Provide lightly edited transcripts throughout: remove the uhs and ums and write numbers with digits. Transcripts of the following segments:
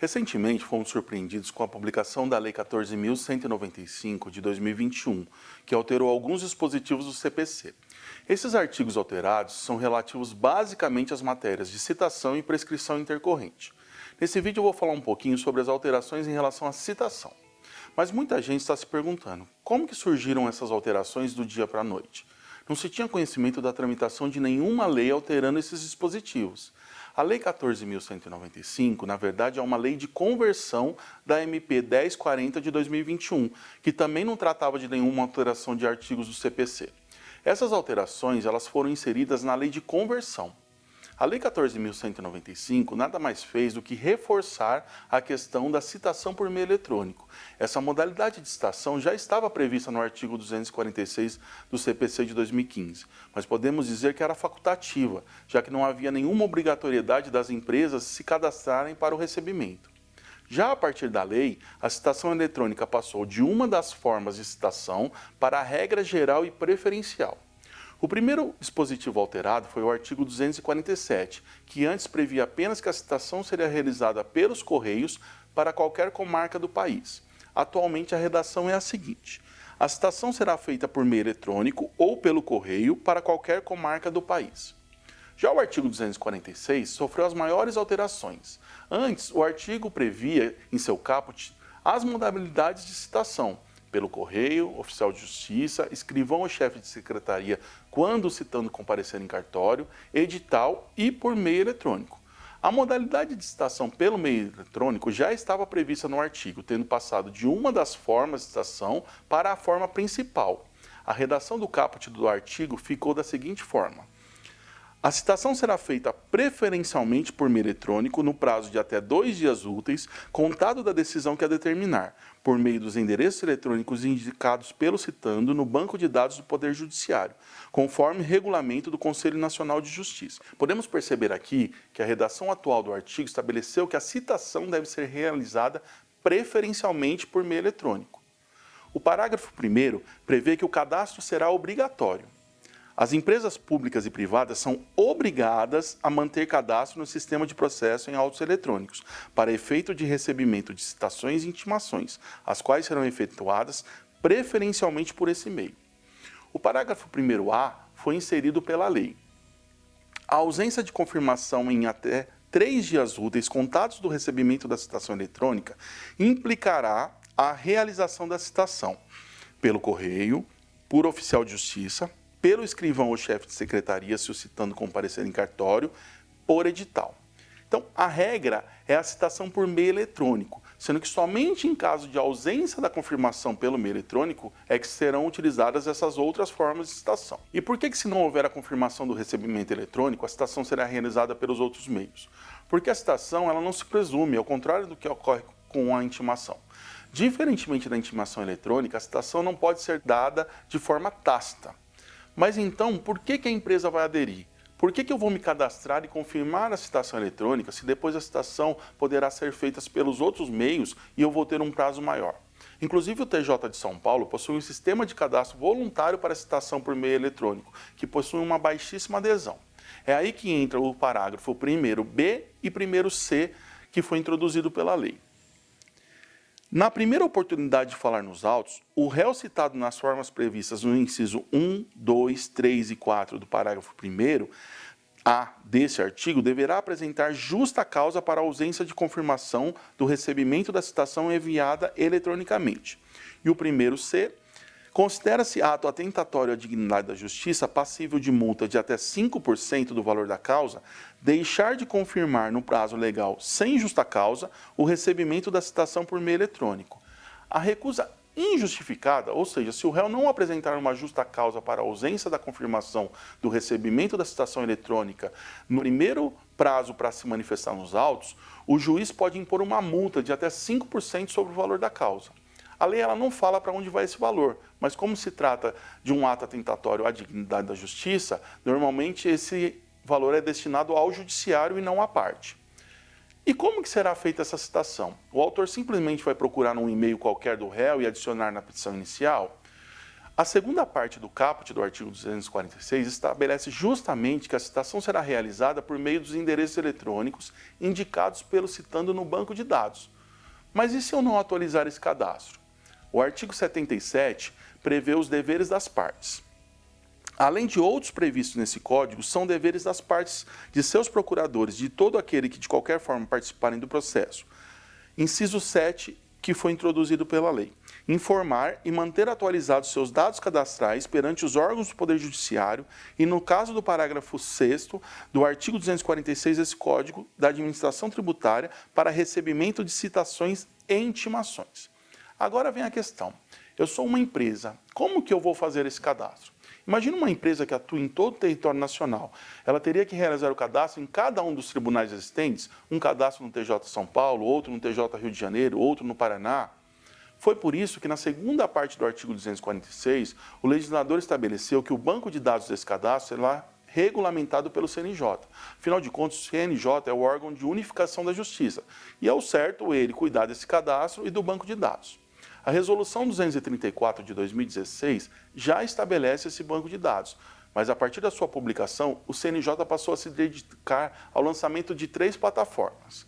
Recentemente, fomos surpreendidos com a publicação da Lei 14.195 de 2021, que alterou alguns dispositivos do CPC. Esses artigos alterados são relativos basicamente às matérias de citação e prescrição intercorrente. Nesse vídeo eu vou falar um pouquinho sobre as alterações em relação à citação. Mas muita gente está se perguntando, como que surgiram essas alterações do dia para a noite? Não se tinha conhecimento da tramitação de nenhuma lei alterando esses dispositivos. A Lei 14.195, na verdade, é uma lei de conversão da MP 1040 de 2021, que também não tratava de nenhuma alteração de artigos do CPC. Essas alterações elas foram inseridas na lei de conversão. A Lei 14.195 nada mais fez do que reforçar a questão da citação por meio eletrônico. Essa modalidade de citação já estava prevista no artigo 246 do CPC de 2015, mas podemos dizer que era facultativa, já que não havia nenhuma obrigatoriedade das empresas se cadastrarem para o recebimento. Já a partir da lei, a citação eletrônica passou de uma das formas de citação para a regra geral e preferencial. O primeiro dispositivo alterado foi o artigo 247, que antes previa apenas que a citação seria realizada pelos Correios para qualquer comarca do país. Atualmente a redação é a seguinte: a citação será feita por meio eletrônico ou pelo correio para qualquer comarca do país. Já o artigo 246 sofreu as maiores alterações. Antes, o artigo previa, em seu caput, as modalidades de citação: pelo correio, oficial de justiça, escrivão ou chefe de secretaria quando citando comparecer em cartório, edital e por meio eletrônico. A modalidade de citação pelo meio eletrônico já estava prevista no artigo, tendo passado de uma das formas de citação para a forma principal. A redação do caput do artigo ficou da seguinte forma: a citação será feita preferencialmente por meio eletrônico no prazo de até 2 dias úteis, contado da decisão que a determinar, por meio dos endereços eletrônicos indicados pelo citando no banco de dados do Poder Judiciário, conforme regulamento do Conselho Nacional de Justiça. Podemos perceber aqui que a redação atual do artigo estabeleceu que a citação deve ser realizada preferencialmente por meio eletrônico. O parágrafo 1º prevê que o cadastro será obrigatório. As empresas públicas e privadas são obrigadas a manter cadastro no sistema de processo em autos eletrônicos, para efeito de recebimento de citações e intimações, as quais serão efetuadas preferencialmente por esse meio. O parágrafo 1º-A foi inserido pela lei. A ausência de confirmação em até 3 dias úteis contados do recebimento da citação eletrônica implicará a realização da citação pelo correio, por oficial de justiça, pelo escrivão ou chefe de secretaria, se o citando comparecer em cartório, por edital. Então, a regra é a citação por meio eletrônico, sendo que somente em caso de ausência da confirmação pelo meio eletrônico é que serão utilizadas essas outras formas de citação. E por que se não houver a confirmação do recebimento eletrônico, a citação será realizada pelos outros meios? Porque a citação ela não se presume, ao contrário do que ocorre com a intimação. Diferentemente da intimação eletrônica, a citação não pode ser dada de forma tácita. Mas então, por que a empresa vai aderir? Por que eu vou me cadastrar e confirmar a citação eletrônica se depois a citação poderá ser feita pelos outros meios e eu vou ter um prazo maior? Inclusive o TJ de São Paulo possui um sistema de cadastro voluntário para citação por meio eletrônico, que possui uma baixíssima adesão. É aí que entra o parágrafo 1º-B e 1º-C, que foi introduzido pela lei. Na primeira oportunidade de falar nos autos, o réu citado nas formas previstas no inciso 1, 2, 3 e 4 do parágrafo 1º-A desse artigo deverá apresentar justa causa para a ausência de confirmação do recebimento da citação enviada eletronicamente. E o 1º-C, considera-se ato atentatório à dignidade da justiça passível de multa de até 5% do valor da causa deixar de confirmar no prazo legal sem justa causa o recebimento da citação por meio eletrônico. A recusa injustificada, ou seja, se o réu não apresentar uma justa causa para a ausência da confirmação do recebimento da citação eletrônica no primeiro prazo para se manifestar nos autos, o juiz pode impor uma multa de até 5% sobre o valor da causa. A lei ela não fala para onde vai esse valor, mas como se trata de um ato atentatório à dignidade da justiça, normalmente esse valor é destinado ao judiciário e não à parte. E como que será feita essa citação? O autor simplesmente vai procurar num e-mail qualquer do réu e adicionar na petição inicial? A segunda parte do caput do artigo 246 estabelece justamente que a citação será realizada por meio dos endereços eletrônicos indicados pelo citando no banco de dados. Mas e se eu não atualizar esse cadastro? O artigo 77 prevê os deveres das partes. Além de outros previstos nesse código, são deveres das partes, de seus procuradores, de todo aquele que de qualquer forma participarem do processo. Inciso 7, que foi introduzido pela lei. Informar e manter atualizados seus dados cadastrais perante os órgãos do Poder Judiciário e, no caso do parágrafo 6º do artigo 246 desse Código da Administração Tributária, para recebimento de citações e intimações. Agora vem a questão. Eu sou uma empresa, como que eu vou fazer esse cadastro? Imagina uma empresa que atua em todo o território nacional. Ela teria que realizar o cadastro em cada um dos tribunais existentes, um cadastro no TJ São Paulo, outro no TJ Rio de Janeiro, outro no Paraná. Foi por isso que na segunda parte do artigo 246, o legislador estabeleceu que o banco de dados desse cadastro será regulamentado pelo CNJ. Afinal de contas, o CNJ é o órgão de unificação da justiça. E é o certo ele cuidar desse cadastro e do banco de dados. A Resolução 234 de 2016 já estabelece esse banco de dados, mas a partir da sua publicação, o CNJ passou a se dedicar ao lançamento de 3 plataformas.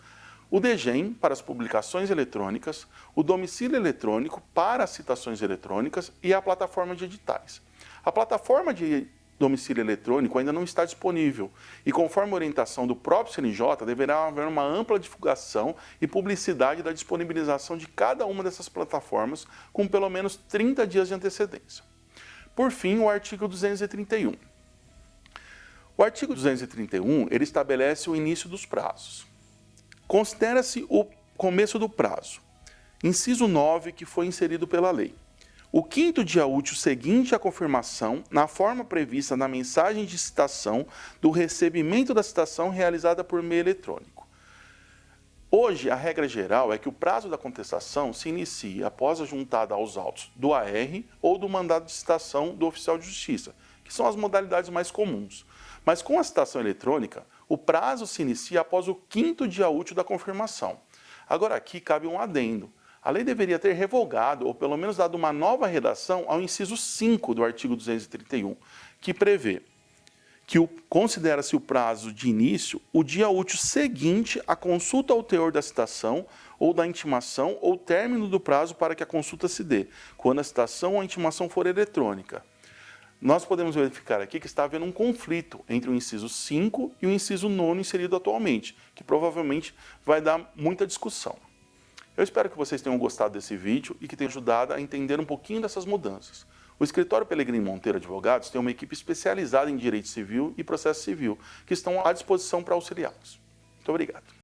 O DGEM para as publicações eletrônicas, o domicílio eletrônico para as citações eletrônicas e a plataforma de editais. A plataforma de domicílio eletrônico ainda não está disponível e, conforme a orientação do próprio CNJ, deverá haver uma ampla divulgação e publicidade da disponibilização de cada uma dessas plataformas com pelo menos 30 dias de antecedência. Por fim, o artigo 231. O artigo 231, ele estabelece o início dos prazos. Considera-se o começo do prazo. Inciso 9, que foi inserido pela lei. O 5º dia útil seguinte à confirmação, na forma prevista na mensagem de citação, do recebimento da citação realizada por meio eletrônico. Hoje, a regra geral é que o prazo da contestação se inicia após a juntada aos autos do AR ou do mandado de citação do oficial de justiça, que são as modalidades mais comuns. Mas com a citação eletrônica, o prazo se inicia após o 5º dia útil da confirmação. Agora aqui cabe um adendo. A lei deveria ter revogado, ou pelo menos dado uma nova redação ao inciso 5 do artigo 231, que prevê que considera-se o prazo de início o dia útil seguinte à consulta ao teor da citação ou da intimação ou término do prazo para que a consulta se dê, quando a citação ou a intimação for eletrônica. Nós podemos verificar aqui que está havendo um conflito entre o inciso 5 e o inciso 9 inserido atualmente, que provavelmente vai dar muita discussão. Eu espero que vocês tenham gostado desse vídeo e que tenha ajudado a entender um pouquinho dessas mudanças. O escritório Pelegrini Monteiro Advogados tem uma equipe especializada em direito civil e processo civil, que estão à disposição para auxiliá-los. Muito obrigado.